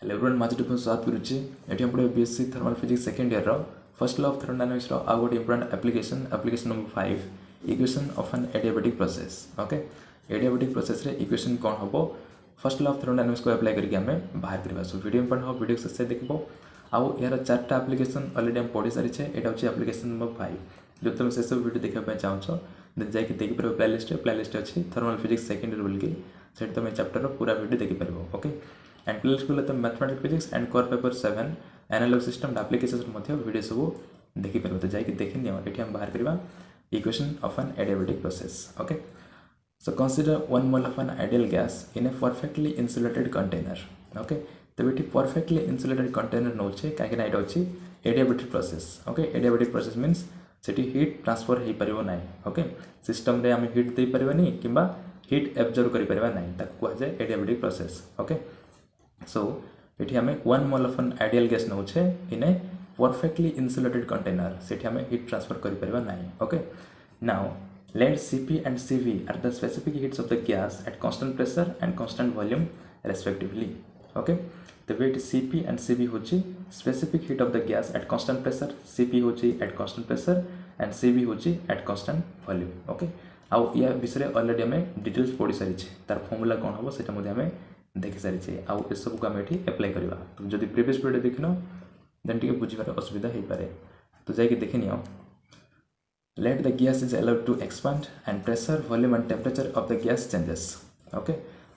Hello everyone Majid स्वागत करुच्ची एटी हम BSc thermal physics second year first law of thermodynamics आउ गोटे important application number 5 equation of an adiabatic process okay adiabatic process रे equation कौन हम फर्स्ट लॉ ऑफ थर्मोडायनामिक्स को अप्लाई करके आम बाहर करवा सो वीडियो इंपोर्टेंट हो वीडियो से देखो आउ यार चार्टा एप्लिकेशन ऑलरेडी हम पढ़ी सारी यहाँ हूँ एप्लिकेशन नंबर 5 जो तुम से सब वीडियो देखा चाहो देन जाकि देखिपार प्लेलिस्ट अच्छी थर्मल फिजिक्स सेकेंड ईयर बोलिकी से तुम चैप्टर पूरा वीडियो देखिपार ओके एंड प्लेलिस्ट को तुम mathematics physics and core paper 7 analog system application video सब देखिपार तो जाकि देखी नियो ये हम बाहर करवा equation of an adiabatic process okay so consider 1 mole of an ideal gas in a perfectly insulated container okay तो ये परफेक्टली इंसुलेटेड कंटेनर नौ कहीं यहाँ अच्छी adiabatic process okay adiabatic process means सेठी हीट ट्रांसफर हो पार ना ओके सिस्टम रे आम हीट दे पारबानी किंबा हीट एब्जर्व कर पारबा ना ताको कह जाए एडियाबेटिक प्रोसेस ओके सो ये आम 1 mole of an ideal gas नौचे in a perfectly insulated container से आम हीट ट्रांसफर कर पारबा ना okay now let Cp and Cv are the specific heats of the gas at constant pressure and constant volume respectively okay तो wait Cp and Cv होची specific heat of the gas at constant pressure Cp होची at constant pressure and Cv होची at constant volume okay आउ या विषय already हमें details पढ़ी सारी तार फॉर्मूला कौन हम से हमें देखी सारी आउ ए सब को आम ये अप्लाई करवा तो जब प्रीवियस वीडियो देखिन देन टी बुझार असुविधा हो पाए तो जाकि देखी neo let the gas is allowed to expand and pressure volume and temperature of the gas changes okay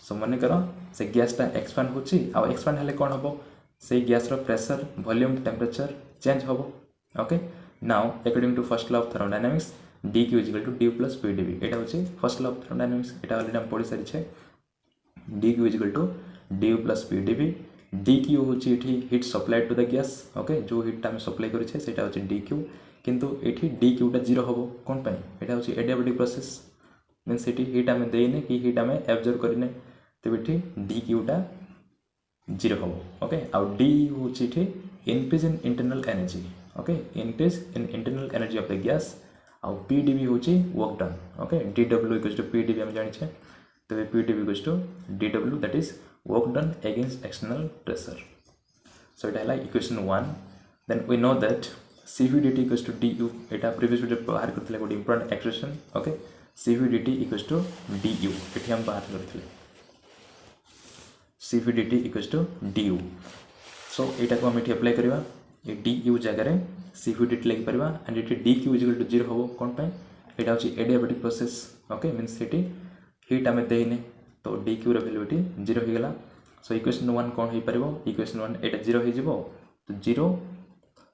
so मन कर से गैस टा एक्सपांड होची आ एक्सपांड हेले कोन हबो से गैस रो प्रेशर वॉल्यूम टेम्परेचर चेंज हबो okay now according to first law of thermodynamics dq = d + pdv एटा होची फर्स्ट लॉ ऑफ थर्मोडायनामिक्स एटा ऑलरेडी हम पढ़ी सारी छे dq = d + pdv dq होची एठी heat supplied to the gas okay जो हीट टा हम सप्लाई करि छे सेटा होची dq किंतु ये डी क्यूटा जीरो हम कौन यहाँ हूँ एडियाबेटिक प्रोसेस मीन्स ये हीट आम देने कि हीट आम एब्जर्व करने तो ये डी क्यूटा जीरो हम ओके आउ डी हूँ increase in internal energy okay increase in internal energy of the gas आउ पी डी हूँ work done okay D W equals to P D आम जाने तो P D equals to D W that is work done against external pressure so यहाँ है equation 1 then we know that Cv dt equals to du एटा previous video बाहर करथिले गोटे important expression okay Cv dt equals to du एठी हम बाहर करथिले Cv dt equals to du सो एटा को हम एठी अप्लाई करबा ए du जगह रे Cv dt लगी परबा एंड एठी dq = 0 होबो कोन पे एटा होची एडियाबेटिक प्रोसेस ओके मींस एठी हीट आमे देइने तो dq रो वैल्यू एठी 0 हो गेला सो इक्वेशन 1 कोन होई परबो इक्वेशन 1 एटा 0 हो जिवो तो 0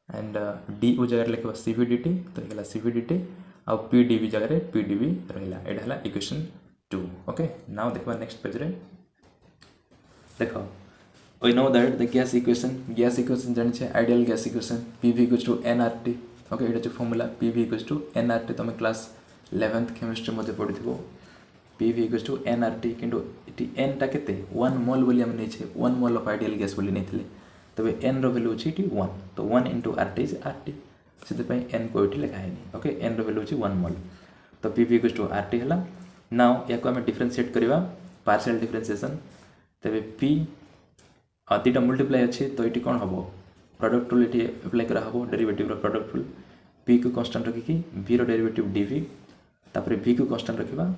एंड डी ओ जगह लिखा Cv dt तो ये Cv dt आउ पी डी वी जगह पी डी वी रहा यहाँ इक्वेशन 2 ओके नाउ देखा नेक्स्ट पेज रे देख we know that the gas equation जानी ideal gas equation PV = nRT okay ये फॉर्मूला PV = nRT तुम क्लास 11th केमिस्ट्री मध्य पढ़ी PV = nRT किंतु ये n टा केते 1 मोल बोली हम नहीं 1 मोल ऑफ आइडियल गैस बोली नहीं तबे n रो वैल्यू अछि 1 तो 1 * RT इज RT से n को ये लिखा है ओके n रो वैल्यू अछि 1 मोल तो PV = RT हला नाउ या को हम डिफरेंशिएट करबा पार्शियल डिफरेंशिएशन तबे P अतिटा मल्टीप्लाई अछि तो इटी कोन हबो प्रोडक्ट रूल इटी अप्लाई करा हबो डेरिवेटिव रो प्रोडक्ट रूल P को कांस्टेंट रखी कि V रो डेरिवेटिव dV तापर V को कांस्टेंट रखिबा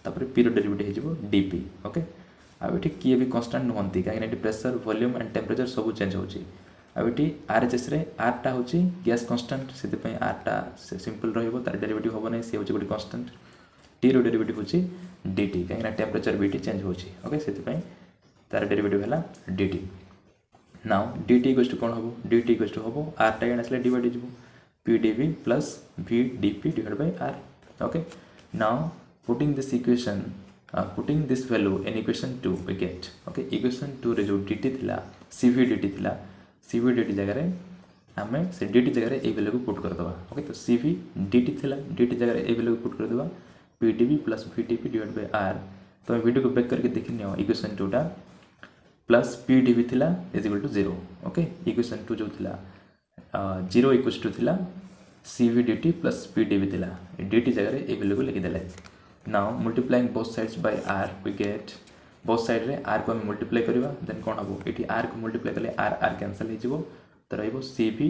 तापर P रो डेरिवेटिव हे जिवो dP ओके आउ ये किए भी कन्स्टाट नुहति कहीं प्रेशर वॉल्यूम एंड टेम्परेचर सब चेंज होची आउ ये RHS रे R टा होची गैस कांस्टेंट से R टा सिंपल रहिबो तार डेरिवेटिव होबो नै से होची गोटे कांस्टेंट T रो डेरिवेटिव होची dt कहीं टेम्परेचर Vt चेंज होची ओके से तार डेरिवेटिव हला dt नाउ dt = कोन होबो dt = होबो R टा एनसले डिवाइड हिजबो pdv + vdp / R okay now putting this equation putting this value in equation 2 we get okay equation 2 रे जो dt थिला Cv dt थिला Cv dt जगह रे हमें से dt जगह रे ए वैल्यू को पुट कर दबा ओके तो Cv dt थिला dt जगह रे ए वैल्यू को पुट कर दबा pdv + vdp / R तो वीडियो को बैक करके देखिनियो इक्वेशन 2 टा प्लस pdv थिला = 0 ओके इक्वेशन 2 जो थिला 0 = थिला Cv dt + pdv थिला dt जगह रे ए वैल्यू को लिखि देले Now multiplying both sides by R we get both side रे आर को हम मल्टीप्लाई करवा देन कौन हम ये आर को मल्टीप्लाई कले आर आर कैंसल हो तो रही C V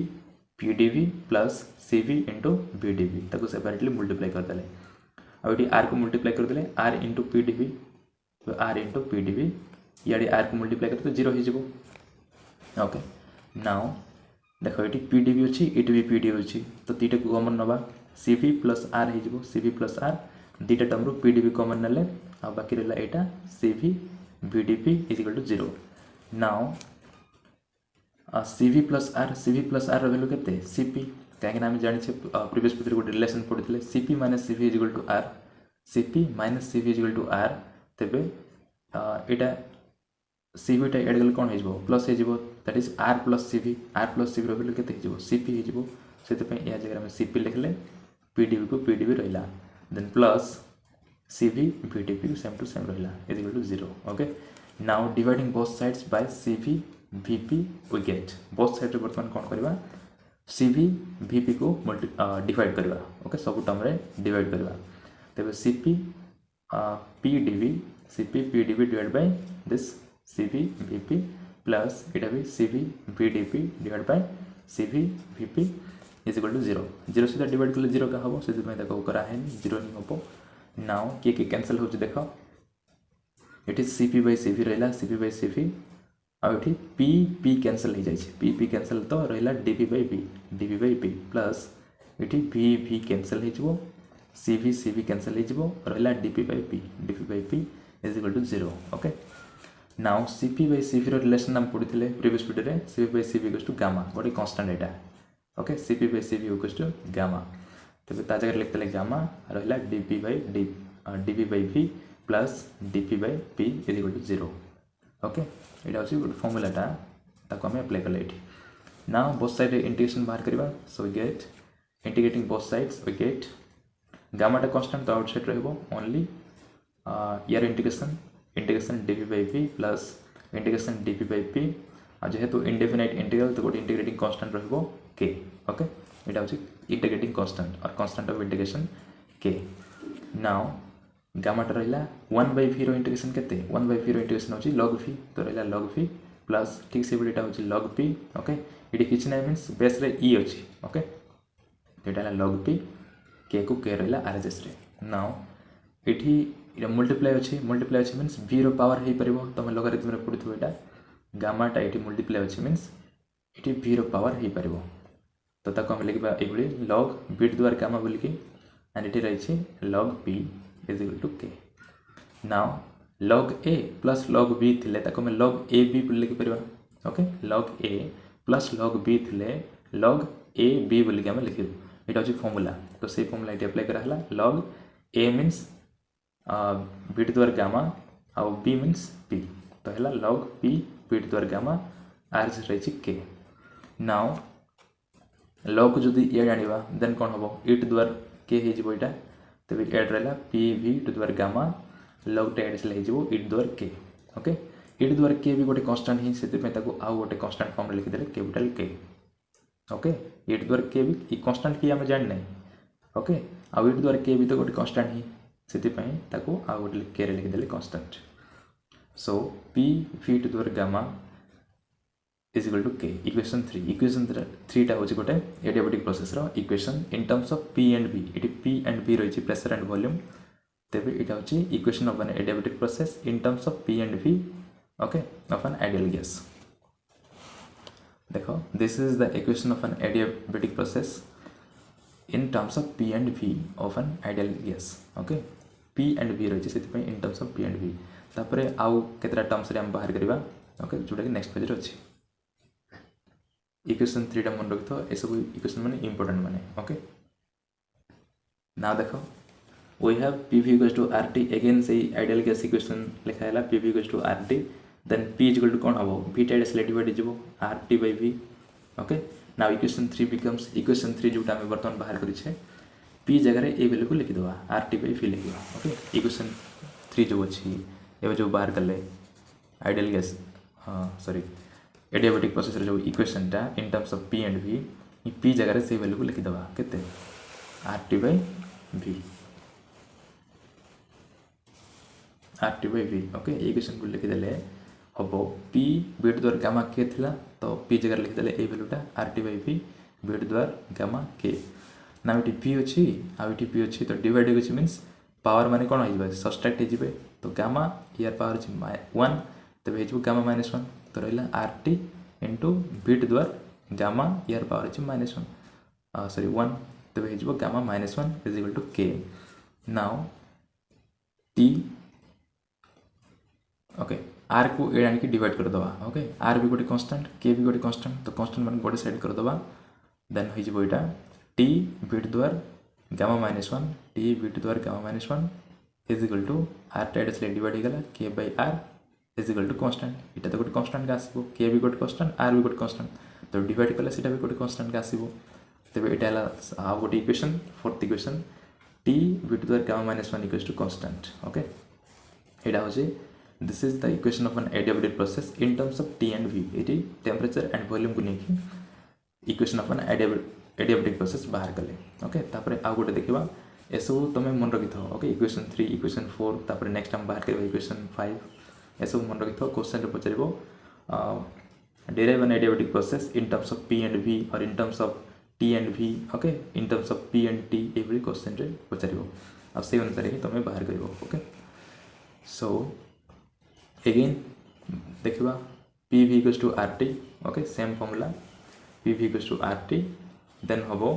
P D V plus C V into B D V ताको सेपरेटली मल्टीप्लाई करदे आगे आर को मल्टीप्लाई करदे R into P D V R into P D V इे आर को मल्टीप्लाई कर तो 0 हो ओके नाउ देख ये पी डी वी अच्छी ये भी पी डी वी अच्छी तो दुईटा को कमन नवा सी वी प्लस आर हो सी वी प्लस आर दुईटा टर्म रू पी डी वी कमन ना आ बाकी रहा यहाँ C V B D V equal to 0 now C V plus R value के सी पी कहीं जाने प्रीवियस पेपर गोटे रिलेसन पढ़ी C P minus C V equal to R C P minus C V equal to R तेरे यहाँ C we add कले कौन हो प्लस हो that is R plus C V value के सी पी हो से या जगह सी पी लिखले पी डी वी को पी डी वी रहा then plus C V V D P same to same रहा equal to 0 okay now dividing both sides by C V V P we get both side बर्तमान कौन करवा C V V P को divide करवा okay सब term रे divide करवा तेज C P P D V divide by this C V V P plus इटा भी C V V D P divide by C V V P is equal to 0 सहित divide कले 0 का हम से कराए 0 नहीं हम नाउ किए कैंसल हो देख ये सी पी बै सी वी रहा सी पी बै सी वी आउट पी पी कैंसल हो जाए पी कैंसल तो रहा डी पी बै पी प्लस ये वी कैंसल हो सी वी कैंसल हो रहा D P by P is equal to 0 okay now C P बै सी वी रिलेसन आम पढ़ी प्रीवियस वीडियो में सी पी बै C V equals to gamma गोटे कन्स्टांट यहाँ ओके सी पी बै C V equals to gamma तेज ता जगह लिखते गामा रहा D P by V plus D P by P is equal to 0 okay यहाँ हूँ गोटे फर्मुलाटा ताको आम अप्लाई कले ये नाउ बोथ साइड इंटीग्रेशन बाहर करवा so we get integrating both sides we get गामाटा कन्स्टांट तो आउटसाइड ओनली यार इंटीग्रेशन डी पी बै P plus integration D P बै पी जेहेतु इंडेफिनाइट इंटीग्रल तो गोटे इंटीग्रेटिंग कन्स्टांट रहिबो के ओके यहाँ हूँ इंटीग्रेटिंग कन्स्टांट और कन्स्टांट ऑफ इंटीग्रेशन के नाउ गामाटा रहा 1 बाय v इंटीग्रेशन के 1 बाय v इंटीग्रेशन हो लॉग v तो रहा लॉग v प्लस ठीक से यहाँ हूँ लॉग p ओके ये किसी ना मीन्स बेस रे e अच्छी ओके तो यहाँ लॉग p के को के रहा आर एच एस नाउ ये मल्टीप्लाई अच्छी मीन्स v रो पावर हो पार तुम लॉगरिथम रे पढ़ुथबो यहाँ गामाटा ये मल्टीप्लाई अच्छी मीन्स ये v रो पावर हो पार तो ताको हम लिखा ये लॉग बीट द्वारा गामा बोलिकी एंड ये रही log p is equal to K now log A plus log B थिले ताको मैं लॉग ए बी लिखि परिबा okay log A plus log B थिले लॉग ए बी बोलिकी आम लिखिबु एटा होची फॉर्मूला तो से फॉर्मूला ये अप्लाई कराला लॉग ए मीन्स बीट द्वारा गामा आ बी मीन्स पी तो है लॉग पी बीट द्वारा गामा आर रही के नाउ लॉग जो ये जाना देन कौन हम इट द्वारा के हो तेज एड रहा पी वी टू द्वारा गामा लॉग एड से इट द्वारा के ओके इट द्वारा के भी गोटे कन्स्टांट ही से आउ गोटे कन्स्टांट फॉर्म लिखिदे कैपिटल के ओके इट द्वारा के भी कन्स्टांट की आम जाने ओके आउ इट द्वारा के भी तो गोटे कन्स्टांट ही से आउ गोटे के लिखिदे constant so P V to द्वारा gamma is equal to K equation 3 टा हूँ गोटे adiabatic process equation in terms of P and B ये पी एंड बी रही प्रेशर एंड वॉल्यूम तेज यहाँ हूँ equation of an adiabatic process in terms of P and B okay of an ideal gas देखो this is the equation of an adiabatic process in terms of P and B of an ideal gas okay P and B रही से in terms of P and B तापर आउ केतरा terms रे हम बाहर करवा okay जोटा कि नेक्स्ट पेज अच्छी इक्वेशन 3 टा मन रखी तो ये सब इक्वेशन माने इंपोर्टेंट माने ओके ना देखो we have PV equals to RT again से आइडियल गैस इक्वेशन लिखा है PV equals to RT then P equal to कौन हम V टाइड से डिवाइड हो RT bye V okay now equation 3 becomes equation 3 जोटा हम वर्तमान बाहर करी छे P जगह ए वैल्यू को लिखि दवा RT बाय V लिखिबा ओके इक्वेशन 3 जो अछि ए जो बाहर करले ideal gas sorry adiabatic process जो इक्वेशन टा in terms of P and V P जगह से वैल्यू को लिखिदवा केते RT bye V RT by V okay equation को लिखिदेले हम P बीट द्वारा गामा के थिला तो P जगह लिखिदेले ए वैल्यूटा RT by V बीट द्वारा गामा के ना ये P अच्छी आ ये P अच्छी तो डिवाइड हो मीन्स पावर माने कौन हो सब्सट्रैक्ट हो तो गामा यार पावर अच्छी 1 तब हो गामा -1 तो रहा RT इंटू बीट द्वारा गामा यार पावर अच्छी -1 सॉरी 1 तब हो gamma -1 is equal to K now T okay R को ए आनिक डिवाइड कर दवा ओके R भी गोटे कांस्टेंट के भी गोटे कांस्टेंट तो कांस्टेंट मान गोटे साइड कर दवा देन हो इटा T बीट द्वार गामा -1 T बीट द्वार gamma -1 is equal to R टाइड से डिवाइड हो गला के by R is equal to constant इटा तो गोटे कांस्टेंट का आसीबो के भी गोटे कांस्टेंट R भी गोटे कांस्टेंट तो डिवाइड कले सेटा भी गोटे कांस्टेंट का आसीबो तबे इटा आ गोटे इक्वेशन फोर्थ इक्वेशन T बीट द्वार gamma -1 equals to constant okay एटा होजे this is the equation of an adiabatic process in terms of T and V इटी टेम्परेचर एंड वॉल्यूम को लेके equation of an adiabatic process बाहर कले okay तापर आ गोटे देखिबा एसबू तुम मन रखि था ओके इक्वेशन 3 इक्वेशन 4 तापर नेक्स्ट हम बाहर करबा इक्वेशन 5 एसबू मन रखि था क्वेश्चन रे पचरिबो derive an adiabatic process in terms of P and V or in terms of T and V okay in terms of P and T every question रे पचरिबो आ से अनुसार ही तुम बाहर करबो ओके सो अगेन देखिबा PV equals to RT okay same formula PV equals to RT then हबो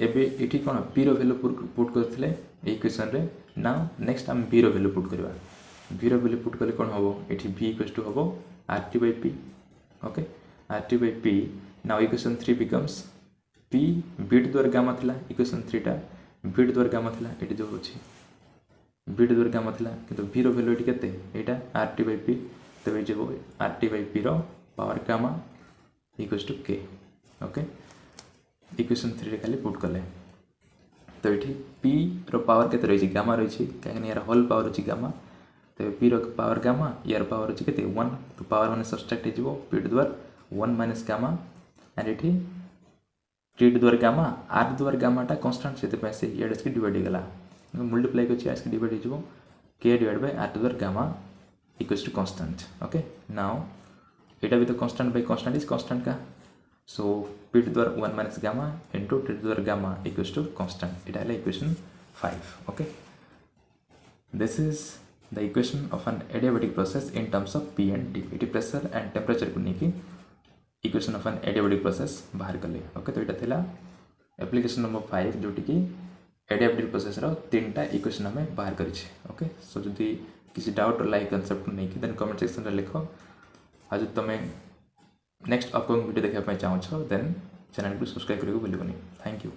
एबे इठी कोन P रो वैल्यू पुट करथिले इक्वेशन रे नाउ नेक्स्ट हम V रो वैल्यू पुट करबा V रो वैल्यू पुट करले कोन हबो इठी V equals to हबो RT by P okay RT by P now equation 3 becomes P बीट द्वारा गामा थिला इक्वेशन 3 टा बीट द्वारा गामा थिला एटी जो होछि बीट द्वारा गामा थिला किंतु V रो वैल्यू एटी केते एटा RT by P तबे जेबो RT by P रो power gamma equals to K okay equation 3 रे खाली पुट करले तो एठी P रो पावर केते रही गामा रही काहे यार होल पावर अछि गामा तो P रो पावर गामा यार पावर अछि केते 1 तो पावर माने सब्सट्रैक्ट हिजबो P द्वारा 1 माइनस गामा एंड एठी T द्वारा गामा R द्वारा गामा टा कांस्टेंट सेते पे से यार इसके डिवाइड होगला मल्टीप्लाई को इसके डिवाइड हिजबो K डिवाइड बाय R द्वारा gamma equals to constant okay now एटा भी तो constant by constant is constant का सो P द्वारा 1 माइनस गामा इनटू T द्वारा गामा इक्वल्स टू कांस्टेंट एटा है equation 5 okay this is the equation of an adiabatic process in terms of P and T इटी pressure and temperature को लेके equation of an adiabatic process बाहर कले okay तो यहाँ थिला एप्लिकेशन नंबर 5 जोटी की एडियाबेटिक प्रोसेस रो तीनटा इक्वेशन हमें बाहर करिछि ओके सो जदि किसी डाउट लाइक कांसेप्ट नहीं कि देन कमेंट सेक्शन रे लिखो आज तुम नेक्स्ट अपकमिंग वीडियो देखा चाहो देन चैनल को सब्सक्राइब करियो भूलिबनी थैंक यू।